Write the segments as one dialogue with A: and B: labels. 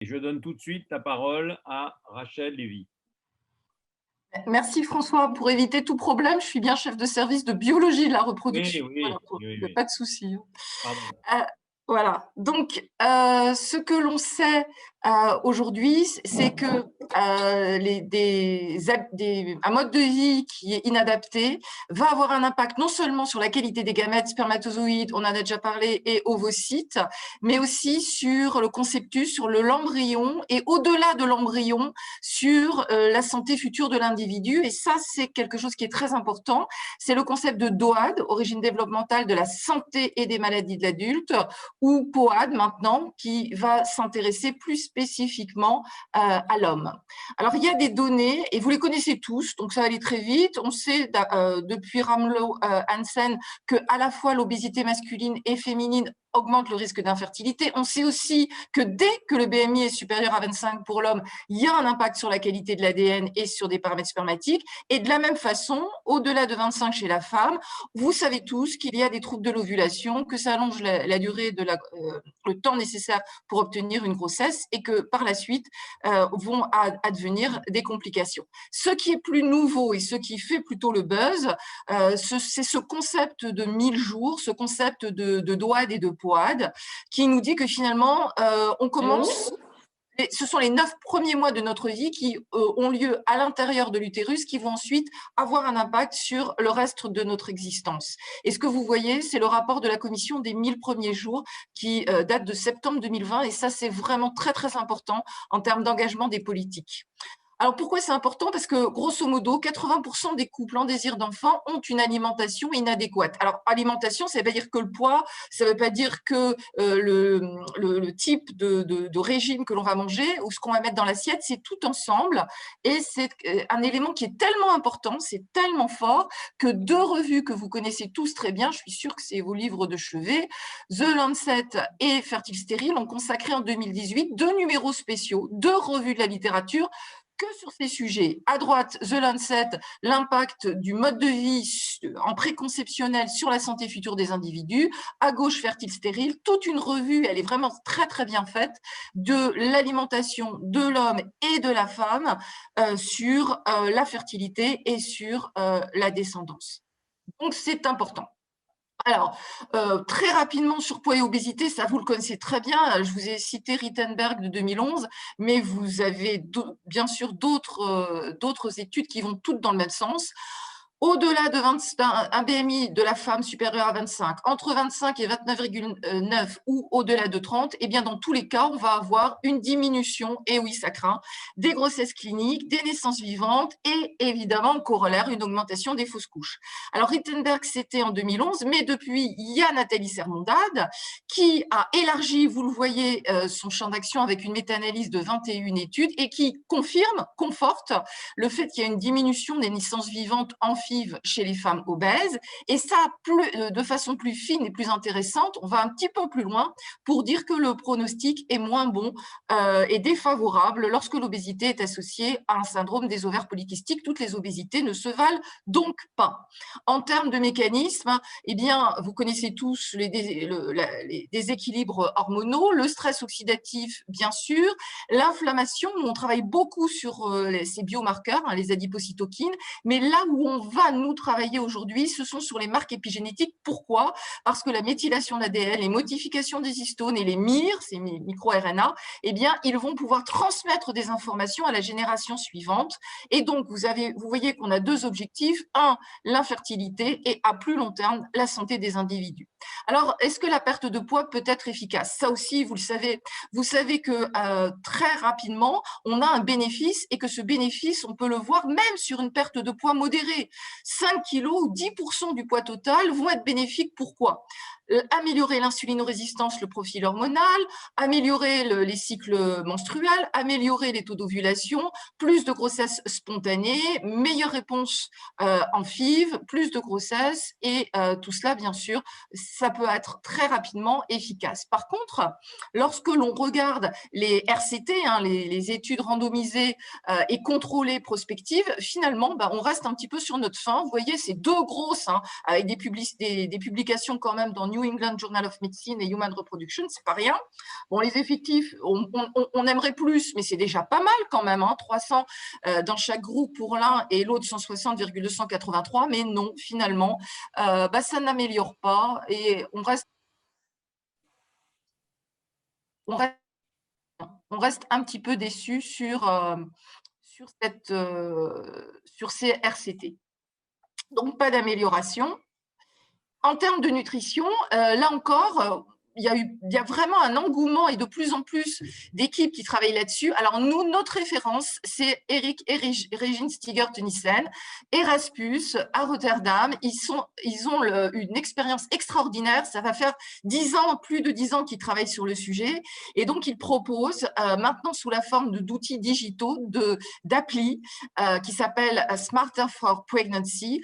A: Et je donne tout de suite la parole à Rachel Lévy.
B: Merci François. Pour éviter tout problème, je suis bien chef de service de biologie de la
A: Oui,
B: reproduction. Voilà,
A: oui, oui, oui, oui.
B: pas de souci.
A: Pardon.
B: Voilà. Donc, ce que l'on sait aujourd'hui, c'est que un mode de vie qui est inadapté va avoir un impact non seulement sur la qualité des gamètes, spermatozoïdes, on en a déjà parlé, et ovocytes, mais aussi sur le conceptus, sur l'embryon et au-delà de l'embryon, sur la santé future de l'individu. Et ça, c'est quelque chose qui est très important. C'est le concept de DOAD, origine développementale de la santé et des maladies de l'adulte, ou POAD maintenant, qui va s'intéresser plus spécifiquement à l'homme. Alors, il y a des données, et vous les connaissez tous, donc ça va aller très vite. On sait depuis Ramlo Hansen que à la fois l'obésité masculine et féminine augmente le risque d'infertilité. On sait aussi que dès que le BMI est supérieur à 25 pour l'homme, il y a un impact sur la qualité de l'ADN et sur des paramètres spermatiques. Et de la même façon, au-delà de 25 chez la femme, vous savez tous qu'il y a des troubles de l'ovulation, que ça allonge la durée de le temps nécessaire pour obtenir une grossesse et que par la suite vont advenir des complications. Ce qui est plus nouveau et ce qui fait plutôt le buzz, c'est ce concept de 1000 jours, ce concept de DOAD et de POAD, qui nous dit que finalement, on commence… Ce sont les 9 premiers mois de notre vie qui ont lieu à l'intérieur de l'utérus, qui vont ensuite avoir un impact sur le reste de notre existence. Et ce que vous voyez, c'est le rapport de la commission des 1000 premiers jours qui date de septembre 2020. Et ça, c'est vraiment très, très important en termes d'engagement des politiques. Alors, pourquoi c'est important? Parce que, grosso modo, 80% des couples en désir d'enfant ont une alimentation inadéquate. Alors, alimentation, ça ne veut pas dire que le poids, ça ne veut pas dire que le type de régime que l'on va manger ou ce qu'on va mettre dans l'assiette, c'est tout ensemble. Et c'est un élément qui est tellement important, c'est tellement fort que 2 revues que vous connaissez tous très bien, je suis sûre que c'est vos livres de chevet, The Lancet et Fertile Stérile, ont consacré en 2018 2 numéros spéciaux, 2 revues de la littérature que sur ces sujets. À droite, The Lancet, l'impact du mode de vie en préconceptionnel sur la santé future des individus. À gauche, Fertile Stérile, toute une revue, elle est vraiment très très bien faite, de l'alimentation de l'homme et de la femme sur la fertilité et sur la descendance. Donc c'est important. Alors, très rapidement, surpoids et obésité, ça vous le connaissez très bien. Je vous ai cité Rittenberg de 2011, mais vous avez bien sûr d'autres études qui vont toutes dans le même sens. Au-delà de un BMI de la femme supérieur à 25, entre 25 et 29,9 ou au-delà de 30, eh bien dans tous les cas, on va avoir une diminution, et oui, ça craint, des grossesses cliniques, des naissances vivantes et évidemment, en corollaire, une augmentation des fausses couches. Alors Rittenberg, c'était en 2011, mais depuis, il y a Nathalie Sermondade qui a élargi, vous le voyez, son champ d'action avec une méta-analyse de 21 études et qui confirme, conforte le fait qu'il y a une diminution des naissances vivantes en FIV chez les femmes obèses. Et ça, de façon plus fine et plus intéressante, on va un petit peu plus loin pour dire que le pronostic est moins bon et défavorable lorsque l'obésité est associée à un syndrome des ovaires polykystiques. Toutes les obésités ne se valent donc pas. En termes de mécanismes, eh bien, vous connaissez tous les déséquilibres hormonaux, le stress oxydatif, bien sûr, l'inflammation. On travaille beaucoup sur ces biomarqueurs, les adipocytokines, mais là où on va nous travailler aujourd'hui, ce sont sur les marques épigénétiques. Pourquoi? Parce que la méthylation d'ADN, les modifications des histones et les MIR, ces micro-RNA, eh bien, ils vont pouvoir transmettre des informations à la génération suivante. Et donc, vous voyez qu'on a 2 objectifs. Un, l'infertilité et à plus long terme, la santé des individus. Alors, est-ce que la perte de poids peut être efficace? Ça aussi, vous le savez. Vous savez que très rapidement, on a un bénéfice et que ce bénéfice, on peut le voir même sur une perte de poids modérée. 5 kilos ou 10% du poids total vont être bénéfiques. Pourquoi? Améliorer l'insulinorésistance, le profil hormonal, améliorer les cycles menstruels, améliorer les taux d'ovulation, plus de grossesse spontanée, meilleure réponse en FIV, plus de grossesse et tout cela, bien sûr, ça peut être très rapidement efficace. Par contre, lorsque l'on regarde les RCT, les études randomisées et contrôlées prospectives, finalement, on reste un petit peu sur notre faim. Vous voyez, c'est 2 grosses, avec des publications quand même dans New New England Journal of Medicine et Human Reproduction, c'est pas rien. Bon, les effectifs, on aimerait plus, mais c'est déjà pas mal quand même, hein, 300 dans chaque groupe pour l'un et l'autre 160,283, mais non, finalement, ça n'améliore pas et on reste un petit peu déçu sur ces RCT. Donc, pas d'amélioration. En termes de nutrition, là encore, il y a vraiment un engouement et de plus en plus d'équipes qui travaillent là-dessus. Alors, nous, notre référence, c'est Eric et Régine Stiger-Tunissen, Erasmus à Rotterdam. Ils ont une expérience extraordinaire. Ça va faire 10 ans, plus de 10 ans qu'ils travaillent sur le sujet. Et donc, ils proposent maintenant sous la forme d'outils digitaux, d'applis qui s'appellent Smarter for Pregnancy,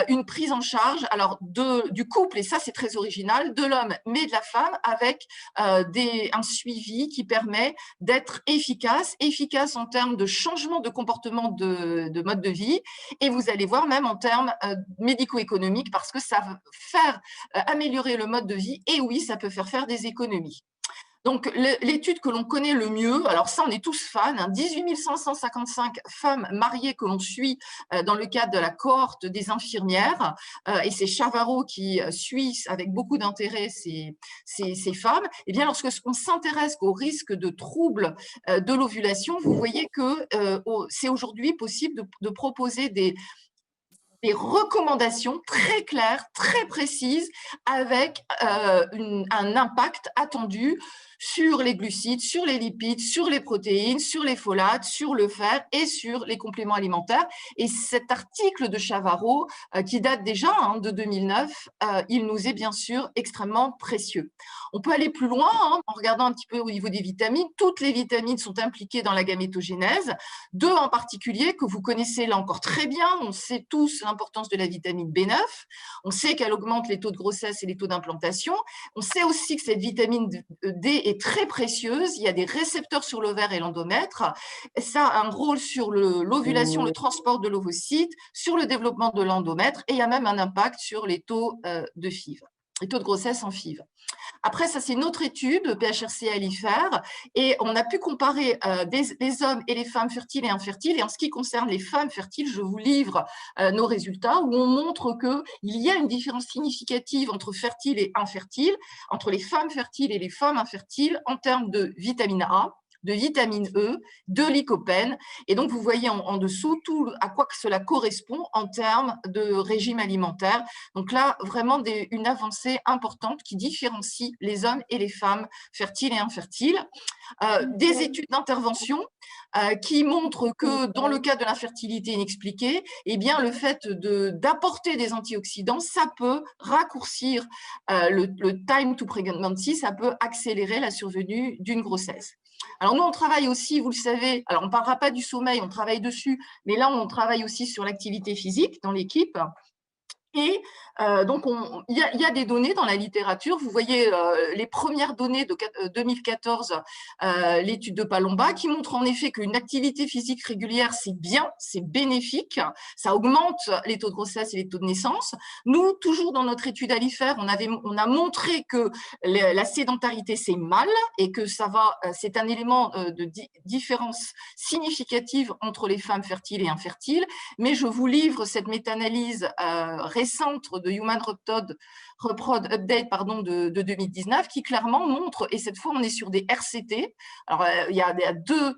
B: une prise en charge alors, du couple, et ça, c'est très original, de l'homme mais de la femme, avec un suivi qui permet d'être efficace en termes de changement de comportement de mode de vie, et vous allez voir même en termes médico-économiques, parce que ça va faire améliorer le mode de vie, et oui, ça peut faire des économies. Donc, l'étude que l'on connaît le mieux, alors ça, on est tous fans, hein, 18 555 femmes mariées que l'on suit dans le cadre de la cohorte des infirmières, et c'est Chavarro qui suit avec beaucoup d'intérêt ces femmes. Et bien, lorsque on s'intéresse au risque de troubles de l'ovulation, vous voyez que c'est aujourd'hui possible de proposer des recommandations très claires, très précises, avec un impact attendu sur les glucides, sur les lipides, sur les protéines, sur les folates, sur le fer et sur les compléments alimentaires. Et cet article de Chavarro, qui date déjà de 2009, il nous est bien sûr extrêmement précieux. On peut aller plus loin en regardant un petit peu au niveau des vitamines. Toutes les vitamines sont impliquées dans la gamétogénèse, deux en particulier que vous connaissez là encore très bien. On sait tous l'importance de la vitamine B9. On sait qu'elle augmente les taux de grossesse et les taux d'implantation. On sait aussi que cette vitamine D est très précieuse. Il y a des récepteurs sur l'ovaire et l'endomètre. Ça a un rôle sur l'ovulation, le transport de l'ovocyte, sur le développement de l'endomètre, et il y a même un impact sur les taux de FIV, les taux de grossesse en FIV. Après, ça, c'est une autre étude, PHRC à l'IFER, et on a pu comparer les hommes et les femmes fertiles et infertiles. Et en ce qui concerne les femmes fertiles, je vous livre nos résultats où on montre qu'il y a une différence significative entre fertiles et infertiles, entre les femmes fertiles et les femmes infertiles en termes de vitamine A, de vitamine E, de lycopène. Et donc, vous voyez en dessous tout à quoi que cela correspond en termes de régime alimentaire. Donc là, vraiment une avancée importante qui différencie les hommes et les femmes fertiles et infertiles. Des études d'intervention qui montrent que dans le cas de l'infertilité inexpliquée, eh bien, le fait d'apporter des antioxydants, ça peut raccourcir le time to pregnancy, ça peut accélérer la survenue d'une grossesse. Alors nous, on travaille aussi, vous le savez, alors on ne parlera pas du sommeil, on travaille dessus, mais là, on travaille aussi sur l'activité physique dans l'équipe. Et donc, il y a des données dans la littérature. Vous voyez les premières données de 2014, l'étude de Palomba, qui montre en effet qu'une activité physique régulière, c'est bien, c'est bénéfique, ça augmente les taux de grossesse et les taux de naissance. Nous, toujours dans notre étude à l'IFER, on a montré que la sédentarité, c'est mal et que c'est un élément de différence significative entre les femmes fertiles et infertiles. Mais je vous livre cette méta-analyse récente de Human Reprod Update de 2019 qui clairement montre, et cette fois on est sur des RCT, alors il y a deux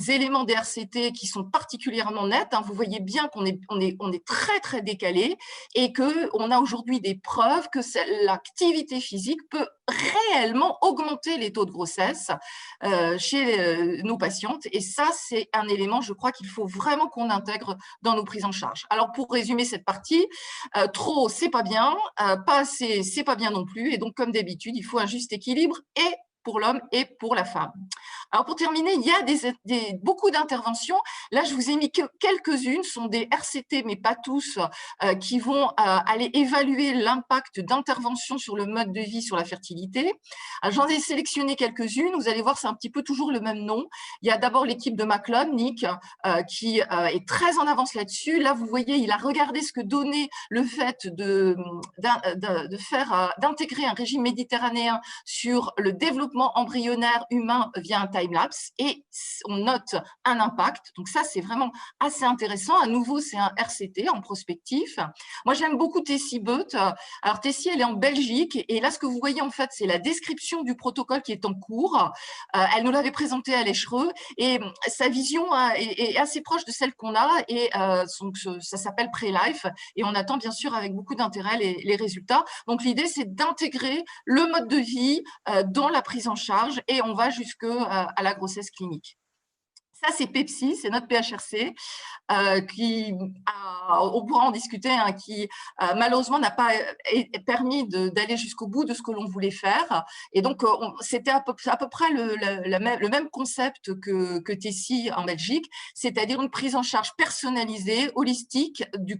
B: éléments des RCT qui sont particulièrement nets, hein. Vous voyez bien qu'on est très très décalé et qu'on a aujourd'hui des preuves que l'activité physique peut réellement augmenter les taux de grossesse chez nos patientes, et ça c'est un élément, je crois, qu'il faut vraiment qu'on intègre dans nos prises en charge. Alors pour résumer cette partie, trop c'est pas bien, pas assez c'est pas bien non plus, et donc comme d'habitude il faut un juste équilibre et pour l'homme et pour la femme. Alors pour terminer, il y a beaucoup d'interventions. Là, je vous ai mis que quelques-unes, sont des RCT, mais pas tous, qui vont aller évaluer l'impact d'intervention sur le mode de vie, sur la fertilité. J'en ai sélectionné quelques-unes. Vous allez voir, c'est un petit peu toujours le même nom. Il y a d'abord l'équipe de McLeod, Nick, qui est très en avance là-dessus. Là, vous voyez, il a regardé ce que donnait le fait d'intégrer un régime méditerranéen sur le développement embryonnaire humain via un time-lapse, et on note un impact. Donc ça, c'est vraiment assez intéressant. À nouveau, c'est un RCT en prospectif. Moi, j'aime beaucoup Tessie Butt. Alors, Tessie, elle est en Belgique, et là, ce que vous voyez, en fait, c'est la description du protocole qui est en cours. Elle nous l'avait présenté à l'Echereux, et sa vision est assez proche de celle qu'on a, et ça s'appelle Pré-Life, et on attend bien sûr avec beaucoup d'intérêt les résultats. Donc, l'idée, c'est d'intégrer le mode de vie dans la prise en charge, et on va jusqu'à la grossesse clinique. Ça, c'est Pepsi, c'est notre PHRC, on pourra en discuter, hein, qui malheureusement n'a pas permis d'aller jusqu'au bout de ce que l'on voulait faire. Et donc, c'était à peu près le même concept que Tessie en Belgique, c'est-à-dire une prise en charge personnalisée, holistique du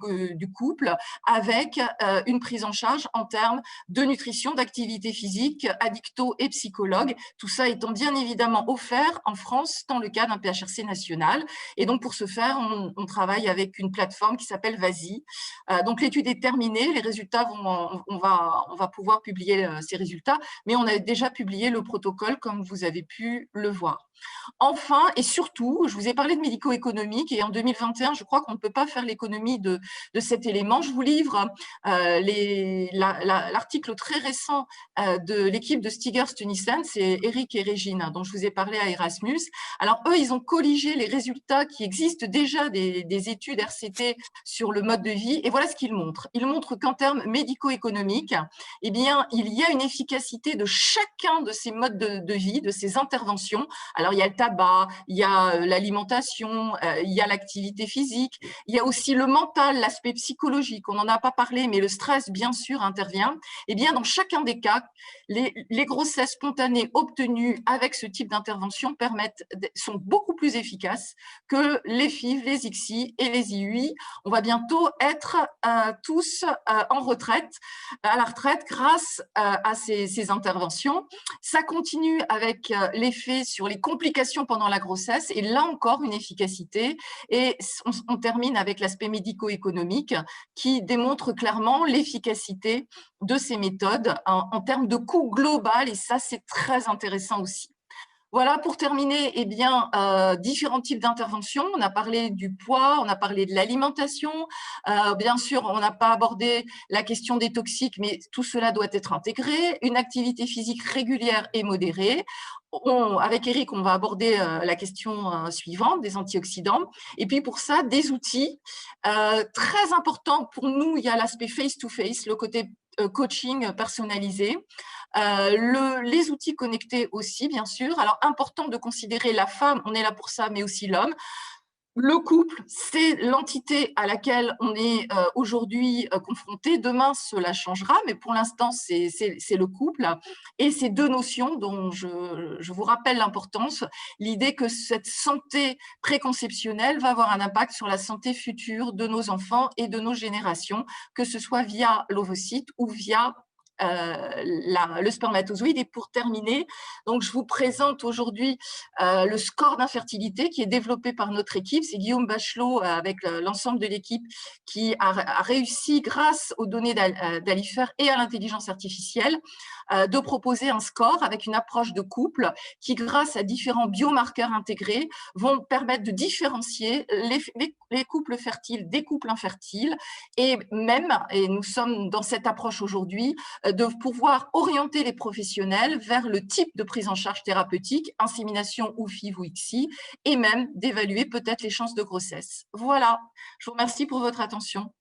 B: couple, avec une prise en charge en termes de nutrition, d'activité physique, addicto et psychologue, tout ça étant bien évidemment offert en France dans le cadre d'un PHRC national. Et donc, pour ce faire, on travaille avec une plateforme qui s'appelle Vasi. Donc, l'étude est terminée. Les résultats, on va pouvoir publier ces résultats, mais on a déjà publié le protocole, comme vous avez pu le voir. Enfin, et surtout, je vous ai parlé de médico-économique, et en 2021, je crois qu'on ne peut pas faire l'économie de cet élément. Je vous livre l'article très récent de l'équipe de Stigers-Tunisen, c'est Eric et Régine, dont je vous ai parlé à Erasmus. Alors, eux, ils ont colligé les résultats qui existent déjà des études RCT sur le mode de vie, et voilà ce qu'ils montrent. Ils montrent qu'en termes médico-économiques, eh bien, il y a une efficacité de chacun de ces modes de vie, de ces interventions. Alors, il y a le tabac, il y a l'alimentation, il y a l'activité physique, il y a aussi le mental, l'aspect psychologique, on n'en a pas parlé, mais le stress, bien sûr, intervient. Eh bien, dans chacun des cas, les grossesses spontanées obtenues avec ce type d'intervention sont beaucoup plus efficaces que les FIV, les ICSI et les IUI. On va bientôt être tous en retraite, à la retraite, grâce à ces interventions. Ça continue avec l'effet sur les complications pendant la grossesse, et là encore une efficacité. Et on termine avec l'aspect médico-économique qui démontre clairement l'efficacité de ces méthodes en termes de coût global, et ça, c'est très intéressant aussi. Voilà, pour terminer, eh bien, différents types d'interventions. On a parlé du poids, on a parlé de l'alimentation. Bien sûr, on n'a pas abordé la question des toxiques, mais tout cela doit être intégré. Une activité physique régulière et modérée. Avec Eric, on va aborder la question suivante, des antioxydants. Et puis pour ça, des outils. Très important pour nous, il y a l'aspect face-to-face, le côté coaching personnalisé. Les outils connectés aussi, bien sûr. Alors, important de considérer la femme, on est là pour ça, mais aussi l'homme. Le couple, c'est l'entité à laquelle on est aujourd'hui confronté. Demain, cela changera, mais pour l'instant, c'est le couple. Et ces deux notions dont je vous rappelle l'importance, l'idée que cette santé préconceptionnelle va avoir un impact sur la santé future de nos enfants et de nos générations, que ce soit via l'ovocyte ou via le spermatozoïde. Et pour terminer, donc je vous présente aujourd'hui le score d'infertilité qui est développé par notre équipe. C'est Guillaume Bachelot avec l'ensemble de l'équipe qui a réussi, grâce aux données d'Alifer et à l'intelligence artificielle, de proposer un score avec une approche de couple qui, grâce à différents biomarqueurs intégrés, vont permettre de différencier les couples fertiles des couples infertiles, et nous sommes dans cette approche aujourd'hui, de pouvoir orienter les professionnels vers le type de prise en charge thérapeutique, insémination ou FIV ou ICSI, et même d'évaluer peut-être les chances de grossesse. Voilà, je vous remercie pour votre attention.